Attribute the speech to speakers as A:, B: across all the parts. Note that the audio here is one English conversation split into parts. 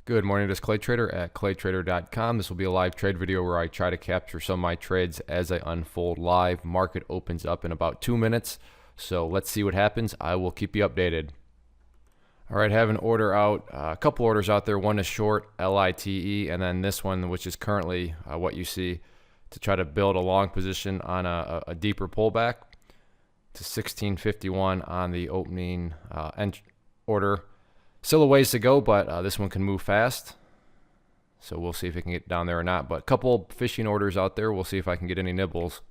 A: Good morning, this is Clay Trader at claytrader.com. This will be a live trade video where I try to capture some of my trades as I unfold live. Market opens up in about 2 minutes, so let's see what happens. I will keep you updated. All right, have an order out, a couple orders out there. One is short, LITE, and then this one, which is currently what you see, to try to build a long position on a deeper pullback to 1651 on the opening order. Still a ways to go, but this one can move fast. So we'll see if it can get down there or not. But a couple fishing orders out there. We'll see if I can get any nibbles.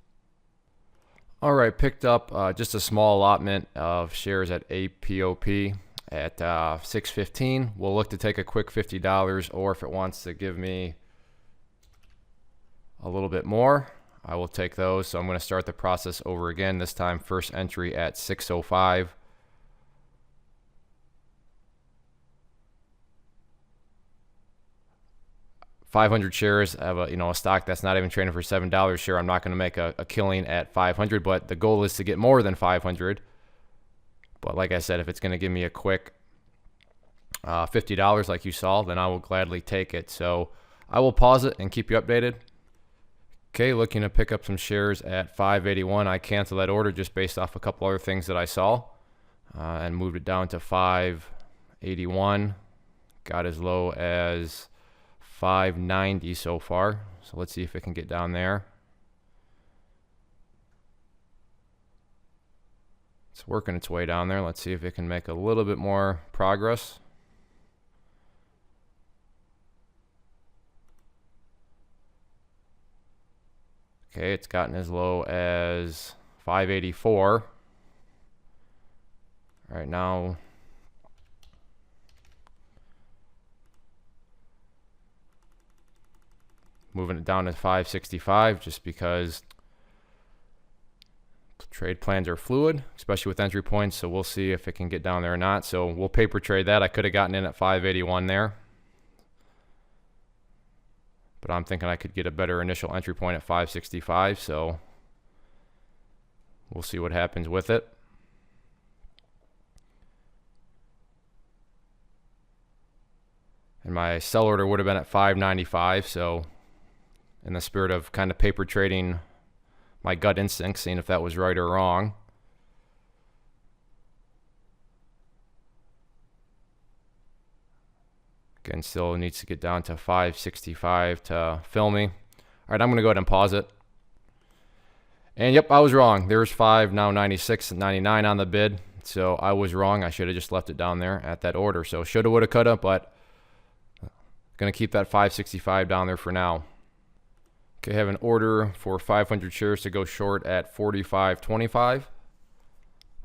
A: All right, picked up just a small allotment of shares at APOP at 615. We'll look to take a quick $50, or if it wants to give me a little bit more, I will take those. So I'm going to start the process over again. This time, first entry at 605. 500 shares of a stock that's not even trading for $7 share. I'm not going to make a killing at 500, but the goal is to get more than 500. But like I said, if it's going to give me a quick $50 like you saw, then I will gladly take it. So I will pause it and keep you updated. Okay, looking to pick up some shares at 581. I canceled that order just based off a couple other things that I saw and moved it down to 581. Got as low as 590 so far. So let's see if it can get down there. It's working its way down there. Let's see if it can make a little bit more progress. Okay, it's gotten as low as 584. Right now, moving it down to 565 just because trade plans are fluid, especially with entry points. So we'll see if it can get down there or not. So we'll paper trade that. I could have gotten in at 581 there, but I'm thinking I could get a better initial entry point at 565. So we'll see what happens with it. And my sell order would have been at 595. So in the spirit of kind of paper trading my gut instinct, seeing if that was right or wrong. Again, still needs to get down to 565 to fill me. All right, I'm going to go ahead and pause it. And yep, I was wrong. There's 5, now 96 and 99 on the bid. So I was wrong. I should have just left it down there at that order. So shoulda, woulda, coulda, but going to keep that 565 down there for now. Okay, have an order for 500 shares to go short at 45.25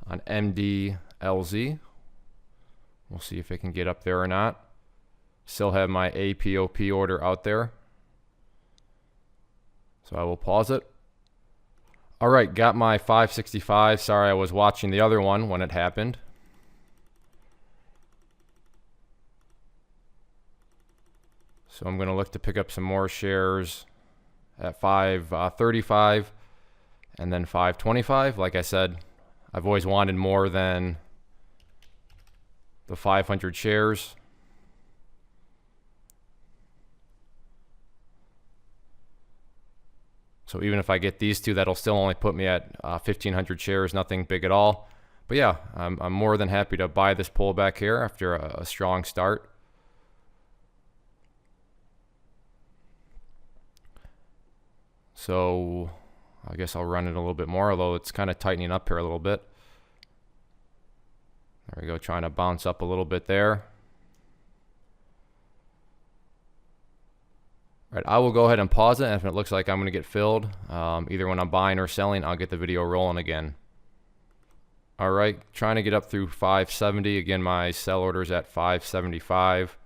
A: on MDLZ. We'll see if it can get up there or not. Still have my APOP order out there. So I will pause it. All right, got my 565. Sorry, I was watching the other one when it happened. So I'm going to look to pick up some more shares at 535 and then 525. Like I said, I've always wanted more than the 500 shares. So even if I get these two, that'll still only put me at 1,500 shares, nothing big at all. But yeah, I'm more than happy to buy this pullback here after a strong start. So I guess I'll run it a little bit more, although it's kind of tightening up here a little bit. There we go, trying to bounce up a little bit there. All right, I will go ahead and pause it, and if it looks like I'm going to get filled, either when I'm buying or selling, I'll get the video rolling again. All right, trying to get up through 570. Again, my sell order is at 575.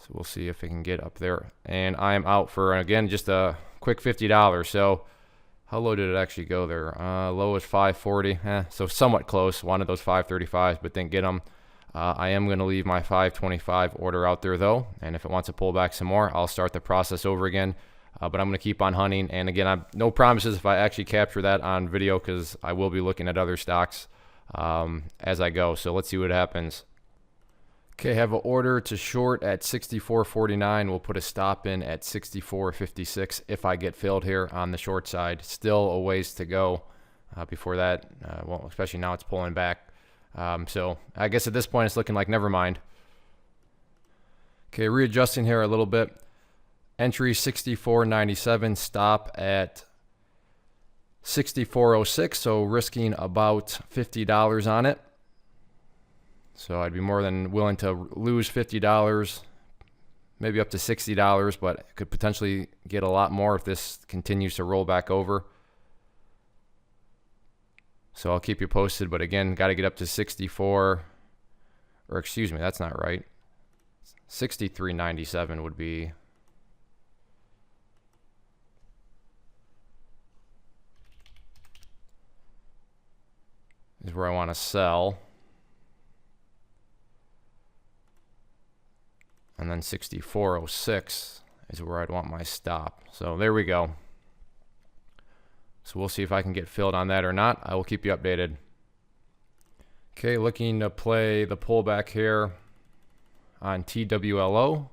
A: So we'll see if it can get up there. And I am out for, again, just a quick $50. So how low did it actually go there? Low is 540. So somewhat close. Wanted those 535s, but didn't get them. I am going to leave my 525 order out there, though. And if it wants to pull back some more, I'll start the process over again. But I'm going to keep on hunting. And again, no promises if I actually capture that on video, because I will be looking at other stocks as I go. So let's see what happens. Okay, have an order to short at 64.49. We'll put a stop in at 64.56 if I get filled here on the short side. Still a ways to go before that. Well, especially now it's pulling back. So I guess at this point it's looking like never mind. Okay, readjusting here a little bit. Entry 64.97, stop at 64.06, so risking about $50 on it. So I'd be more than willing to lose $50, maybe up to $60, but could potentially get a lot more if this continues to roll back over. So I'll keep you posted, but again, got to get up to 64, or excuse me, that's not right. 63.97 would be. Is where I want to sell. And then 64.06 is where I'd want my stop. So there we go. So we'll see if I can get filled on that or not. I will keep you updated. Okay, looking to play the pullback here on TWLO.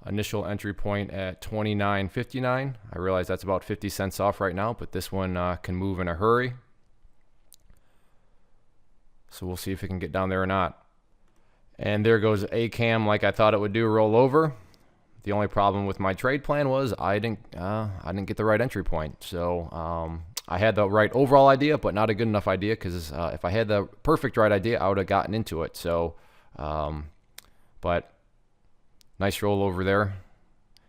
A: Initial entry point at 29.59. I realize that's about 50 cents off right now, but this one can move in a hurry. So we'll see if it can get down there or not. And there goes ACAM like I thought it would do, roll over. The only problem with my trade plan was I didn't get the right entry point. So I had the right overall idea, but not a good enough idea, because if I had the perfect right idea, I would have gotten into it. So, but nice roll over there.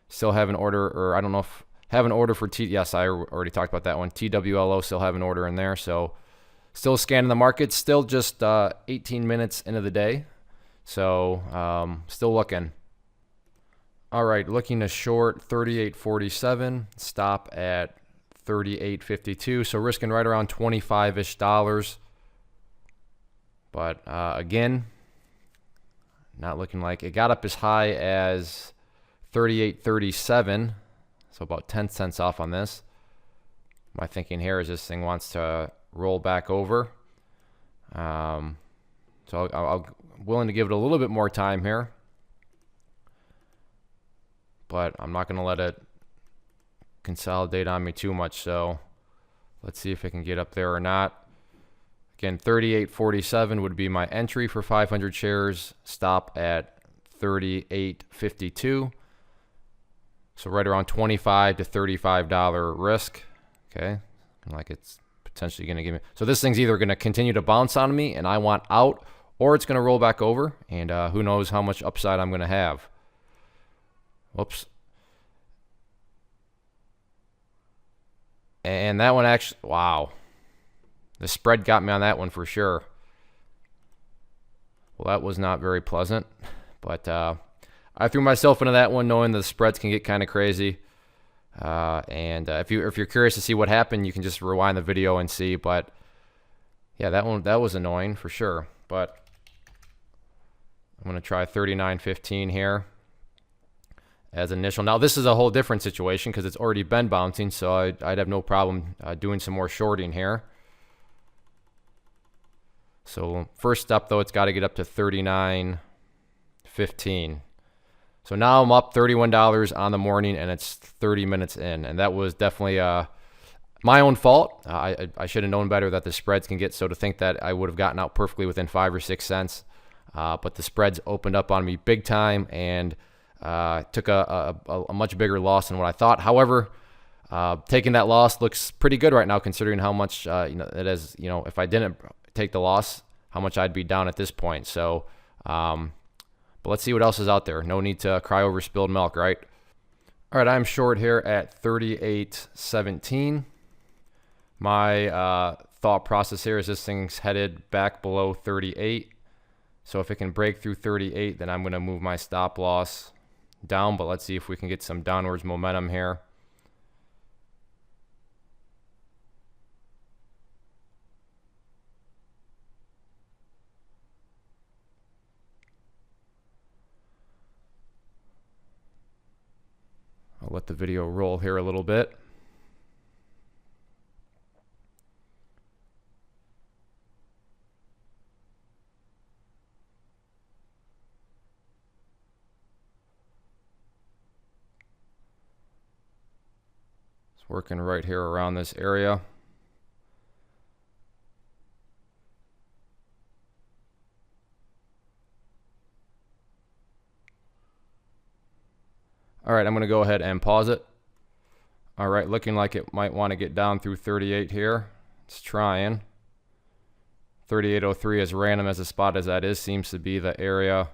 A: Still have an order, or I don't know if have an order for yes, I already talked about that one. TWLO, still have an order in there. So still scanning the market, still just 18 minutes into the day. So still looking. All right, looking to short 38.47, stop at 38.52. So risking right around $25-ish. But again, not looking like it got up as high as 38.37. So about 10 cents off on this. My thinking here is this thing wants to roll back over. So I'm willing to give it a little bit more time here, but I'm not going to let it consolidate on me too much. So let's see if it can get up there or not. Again, 38.47 would be my entry for 500 shares. Stop at 38.52. So right around $25 to $35 risk. Okay, like it's potentially going to give me. So this thing's either going to continue to bounce on me and I want out, or it's going to roll back over, and who knows how much upside I'm going to have. Whoops. And that one actually, wow. The spread got me on that one for sure. Well, that was not very pleasant, but I threw myself into that one knowing the spreads can get kind of crazy. And if you're curious to see what happened, you can just rewind the video and see. But yeah, that was annoying for sure. But I'm going to try 39.15 here as initial. Now this is a whole different situation because it's already been bouncing, so I'd have no problem doing some more shorting here. So first step though, it's got to get up to 39.15. So now I'm up $31 on the morning, and it's 30 minutes in, and that was definitely my own fault. I should have known better that the spreads can get so to think that I would have gotten out perfectly within 5 or 6 cents, but the spreads opened up on me big time and took a much bigger loss than what I thought. However, taking that loss looks pretty good right now considering how much it is. If I didn't take the loss, how much I'd be down at this point. So. But let's see what else is out there. No need to cry over spilled milk, right? All right, I'm short here at 38.17. My thought process here is this thing's headed back below 38. So if it can break through 38, then I'm going to move my stop loss down. But let's see if we can get some downwards momentum here. I'll let the video roll here a little bit. working right here around this area. All right, I'm going to go ahead and pause it. All right, looking like it might want to get down through 38 here. It's trying. 38.03, as random as a spot as that is, seems to be the area.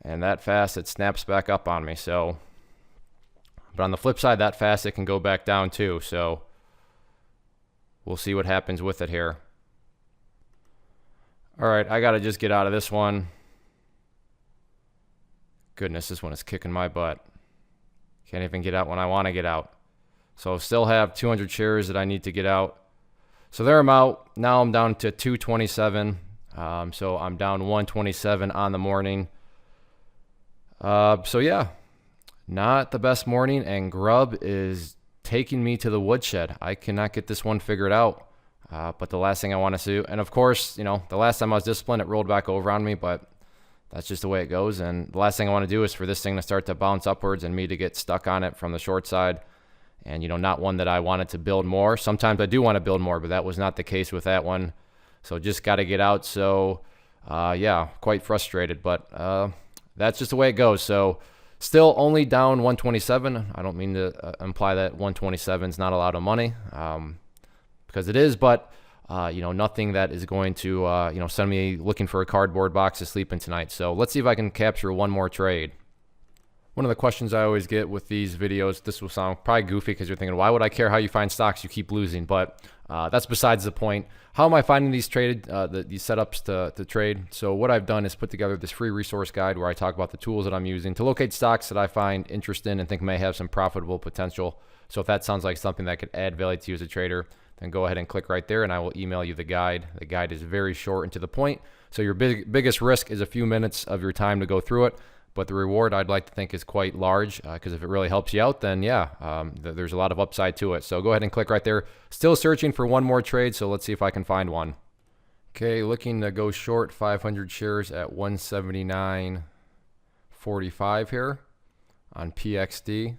A: And that fast, it snaps back up on me. So, but on the flip side, that fast, it can go back down too. So we'll see what happens with it here. All right, I got to just get out of this one. Goodness, this one is kicking my butt. Can't even get out when I want to get out. So still have 200 shares that I need to get out. So there I'm out. Now I'm down to 227. So I'm down 127 on the morning. So yeah, not the best morning, and GRUB is taking me to the woodshed. I cannot get this one figured out. But the last thing I want to do, and of course, you know, the last time I was disciplined, it rolled back over on me, but that's just the way it goes. And the last thing I want to do is for this thing to start to bounce upwards and me to get stuck on it from the short side. And, you know, not one that I wanted to build more. Sometimes I do want to build more, but that was not the case with that one. So just got to get out. So, yeah, quite frustrated. But that's just the way it goes. So still only down 127. I don't mean to imply that 127 is not a lot of money, because it is. But, you know, nothing that is going to, you know, send me looking for a cardboard box to sleep in tonight. So let's see if I can capture one more trade. One of the questions I always get with these videos, this will sound probably goofy because you're thinking, why would I care how you find stocks? You keep losing. But that's besides the point. How am I finding these these setups to trade? So what I've done is put together this free resource guide where I talk about the tools that I'm using to locate stocks that I find interesting and think may have some profitable potential. So if that sounds like something that could add value to you as a trader, then go ahead and click right there and I will email you the guide. The guide is very short and to the point. So your biggest risk is a few minutes of your time to go through it. But the reward I'd like to think is quite large, because if it really helps you out, then yeah, there's a lot of upside to it. So go ahead and click right there. Still searching for one more trade, so let's see if I can find one. Okay, looking to go short 500 shares at 179.45 here on PXD.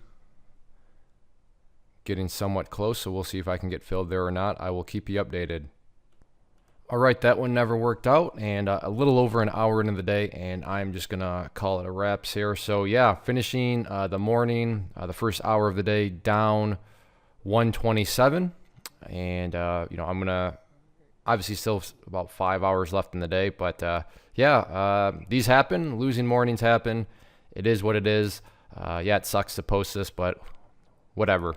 A: Getting somewhat close, so we'll see if I can get filled there or not. I will keep you updated. All right, that one never worked out, and a little over an hour into the day, and I'm just going to call it a wraps here. So, yeah, finishing the morning, the first hour of the day, down 127. And, you know, I'm going to obviously still about 5 hours left in the day. But, yeah, these happen. Losing mornings happen. It is what it is. Yeah, it sucks to post this, but whatever.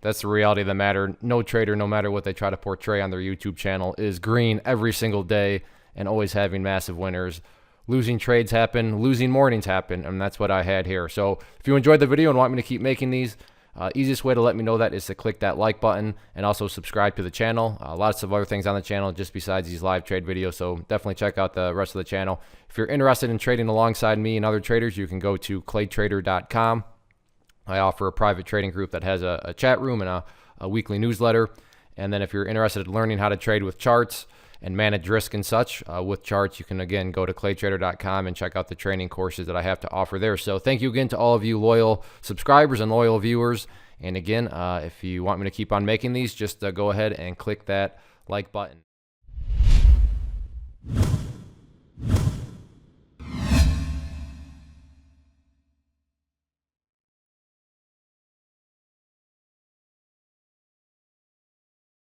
A: That's the reality of the matter. No trader, no matter what they try to portray on their YouTube channel, is green every single day and always having massive winners. Losing trades happen, losing mornings happen, and that's what I had here. So if you enjoyed the video and want me to keep making these, easiest way to let me know that is to click that like button and also subscribe to the channel. Lots of other things on the channel just besides these live trade videos, so definitely check out the rest of the channel. If you're interested in trading alongside me and other traders, you can go to claytrader.com. I offer a private trading group that has a chat room and a weekly newsletter. And then if you're interested in learning how to trade with charts and manage risk and such with charts, you can, again, go to claytrader.com and check out the training courses that I have to offer there. So thank you again to all of you loyal subscribers and loyal viewers. And again, if you want me to keep on making these, just go ahead and click that like button.